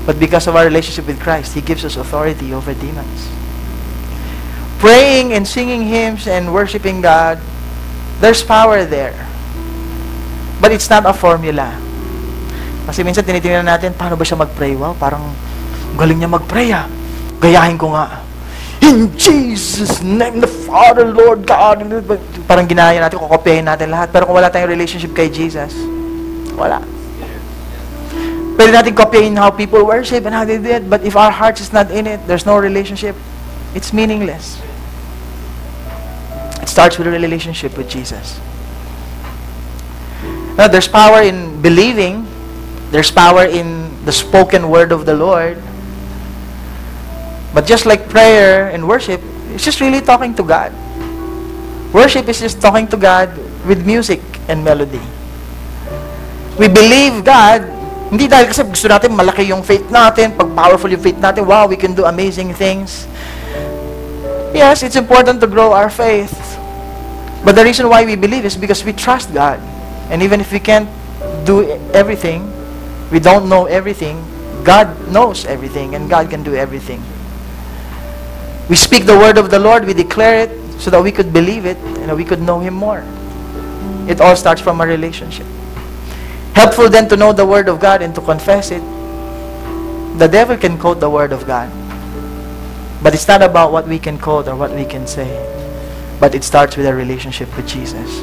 But because of our relationship with Christ, He gives us authority over demons. Praying and singing hymns and worshiping God, there's power there. But it's not a formula. Kasi minsan tinitingnan natin, paano ba siya mag-pray? Wow, parang galing niya mag-pray ah. Gayahin ko nga. In Jesus' name, the Father, Lord God. Parang ginaya natin, kukopihin natin lahat. Pero kung wala tayong relationship kay Jesus, wala. Pwede natin copying how people worship and how they did, but if our hearts is not in it, there's no relationship, it's meaningless. It starts with a relationship with Jesus. Now, there's power in believing. There's power in the spoken word of the Lord. But just like prayer and worship, it's just really talking to God. Worship is just talking to God with music and melody. We believe God. Hindi dahil kasi gusto natin malaki yung faith natin, pag powerful yung faith natin, wow, we can do amazing things. Yes, it's important to grow our faith. But the reason why we believe is because we trust God. And even if we can't do everything, we don't know everything, God knows everything, and God can do everything. We speak the word of the Lord, we declare it, so that we could believe it, and that we could know Him more. It all starts from a relationship. Helpful then to know the Word of God and to confess it. The devil can quote the Word of God. But it's not about what we can quote or what we can say. But it starts with a relationship with Jesus.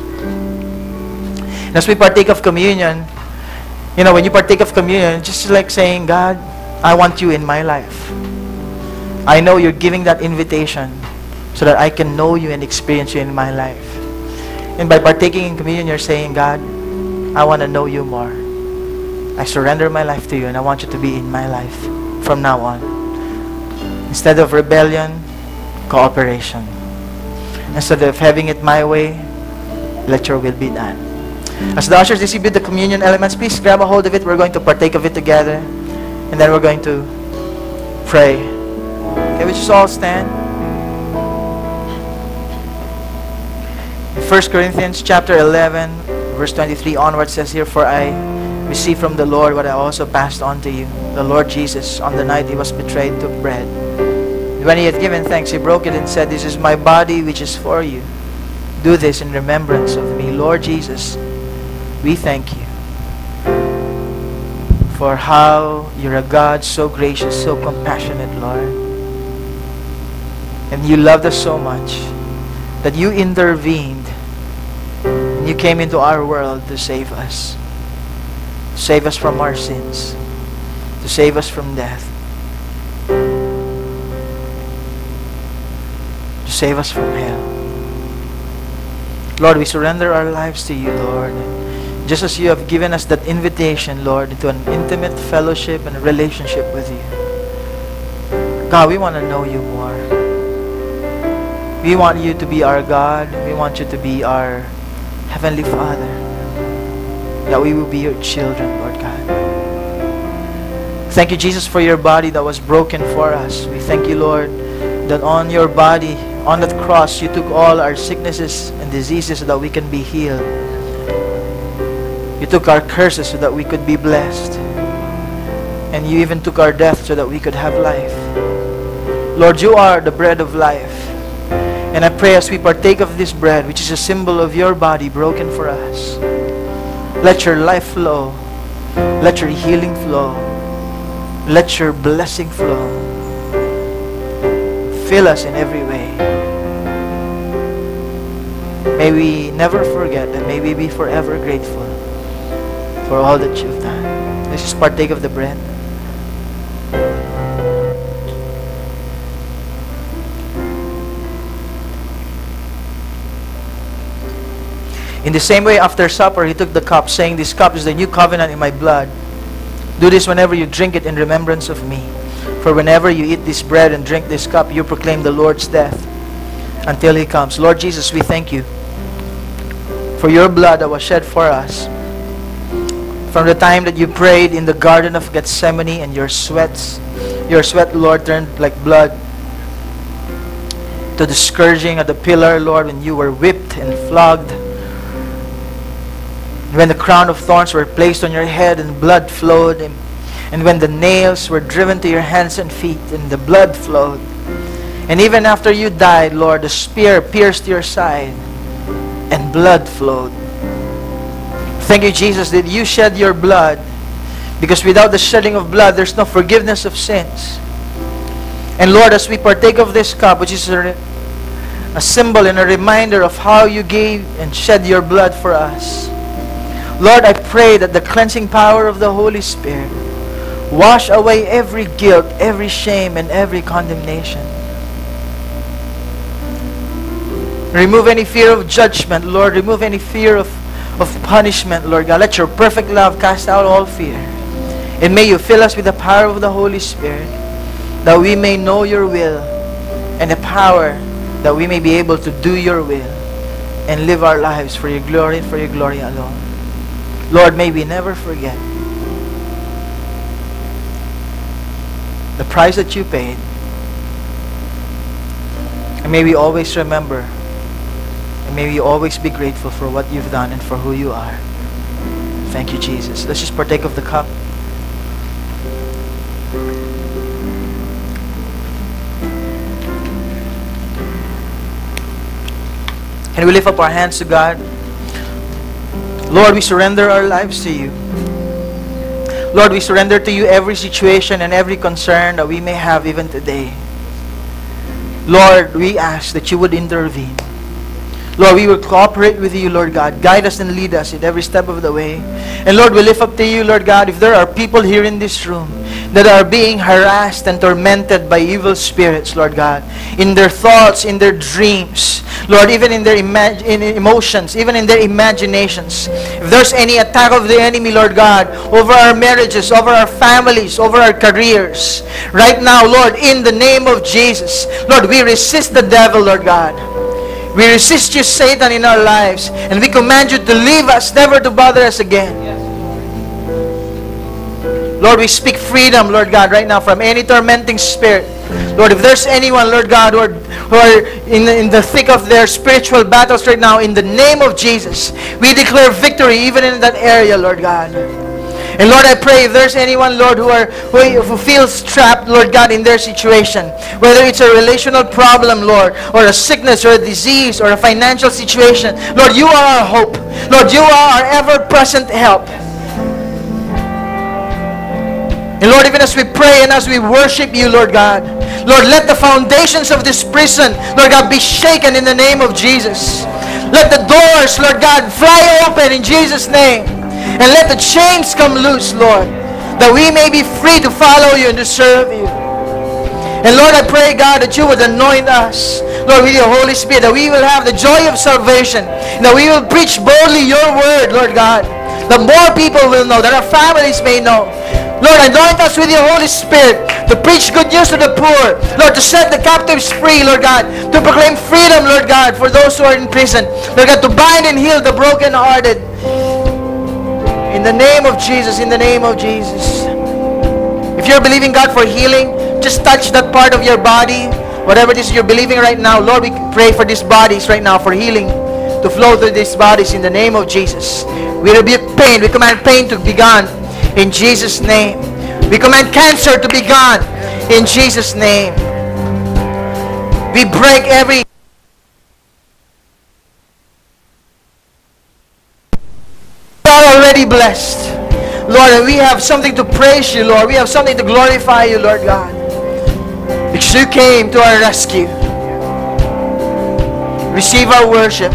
And as we partake of communion, you know, when you partake of communion, just like saying, God, I want you in my life. I know you're giving that invitation so that I can know you and experience you in my life. And by partaking in communion, you're saying, God, I want to know you more. I surrender my life to you and I want you to be in my life from now on. Instead of rebellion, cooperation. Instead of having it my way, let your will be done. As the ushers distribute the communion elements, please grab a hold of it. We're going to partake of it together. And then we're going to pray. Can we just all stand? In 1 Corinthians chapter 11, verse 23 onwards says here, for I received from the Lord what I also passed on to you. The Lord Jesus, on the night He was betrayed, took bread. When He had given thanks, He broke it and said, this is my body which is for you. Do this in remembrance of me. Lord Jesus, we thank you for how you're a God so gracious, so compassionate, Lord. And you loved us so much that you intervened. You came into our world to save us. To save us from our sins. To save us from death. To save us from hell. Lord, we surrender our lives to you, Lord. Just as you have given us that invitation, Lord, into an intimate fellowship and relationship with you. God, we want to know you more. We want you to be our God. We want you to be our Heavenly Father, that we will be your children, Lord God. Thank you, Jesus, for your body that was broken for us. We thank you, Lord, that on your body, on that cross, you took all our sicknesses and diseases so that we can be healed. You took our curses so that we could be blessed. And you even took our death so that we could have life. Lord, you are the bread of life. And I pray as we partake of this bread, which is a symbol of your body broken for us, let your life flow. Let your healing flow. Let your blessing flow. Fill us in every way. May we never forget, and may we be forever grateful for all that you've done. Let's just partake of the bread. In the same way, after supper, he took the cup, saying, "This cup is the new covenant in my blood. Do this whenever you drink it in remembrance of me. For whenever you eat this bread and drink this cup, you proclaim the Lord's death until He comes." Lord Jesus, we thank you for your blood that was shed for us. From the time that you prayed in the Garden of Gethsemane and your sweat, Lord, turned like blood, to the scourging at the pillar, Lord, when you were whipped and flogged, when the crown of thorns were placed on your head and blood flowed, and when the nails were driven to your hands and feet and the blood flowed, and even after you died, Lord, the spear pierced your side and blood flowed. Thank you, Jesus, that you shed your blood, because without the shedding of blood, there's no forgiveness of sins. And Lord, as we partake of this cup, which is a symbol and a reminder of how you gave and shed your blood for us, Lord, I pray that the cleansing power of the Holy Spirit wash away every guilt, every shame, and every condemnation. Remove any fear of judgment, Lord. Remove any fear of punishment, Lord God. Let your perfect love cast out all fear. And may you fill us with the power of the Holy Spirit, that we may know your will, and the power that we may be able to do your will and live our lives for your glory and for your glory alone. Lord, may we never forget the price that you paid. And may we always remember, and may we always be grateful for what you've done and for who you are. Thank you, Jesus. Let's just partake of the cup. And we lift up our hands to God. Lord, we surrender our lives to you. Lord, we surrender to you every situation and every concern that we may have even today. Lord, we ask that you would intervene. Lord, we will cooperate with you, Lord God. Guide us and lead us in every step of the way. And Lord, we lift up to you, Lord God, if there are people here in this room that are being harassed and tormented by evil spirits, Lord God, in their thoughts, in their dreams, Lord, even in their emotions, even in their imaginations. If there's any attack of the enemy, Lord God, over our marriages, over our families, over our careers, right now, Lord, in the name of Jesus, Lord, we resist the devil, Lord God. We resist you, Satan, in our lives, and we command you to leave us, never to bother us again. Lord, we speak freedom, Lord God, right now from any tormenting spirit. Lord, if there's anyone, Lord God, who are in the thick of their spiritual battles right now, in the name of Jesus, we declare victory even in that area, Lord God. And Lord, I pray if there's anyone, Lord, who feels trapped, Lord God, in their situation, whether it's a relational problem, Lord, or a sickness or a disease or a financial situation, Lord, you are our hope. Lord, you are our ever-present help. And Lord, even as we pray and as we worship you, Lord God, Lord, let the foundations of this prison, Lord God, be shaken in the name of Jesus. Let the doors, Lord God, fly open in Jesus' name. And let the chains come loose, Lord, that we may be free to follow you and to serve you. And Lord, I pray, God, that you would anoint us, Lord, with your Holy Spirit, that we will have the joy of salvation, that we will preach boldly your word, Lord God, that more people will know, that our families may know. Lord, anoint us with your Holy Spirit to preach good news to the poor. Lord, to set the captives free, Lord God. To proclaim freedom, Lord God, for those who are in prison. Lord God, to bind and heal the brokenhearted. In the name of Jesus, in the name of Jesus. If you're believing God for healing, just touch that part of your body. Whatever it is you're believing right now, Lord, we pray for these bodies right now, for healing to flow through these bodies in the name of Jesus. We rebuke pain. We command pain to be gone. In Jesus' name. We command cancer to be gone. In Jesus' name. We break every blessed. Lord, and we have something to praise you, Lord. We have something to glorify you, Lord God. Because you came to our rescue. Receive our worship.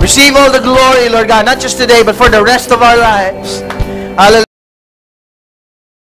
Receive all the glory, Lord God, not just today, but for the rest of our lives. Hallelujah.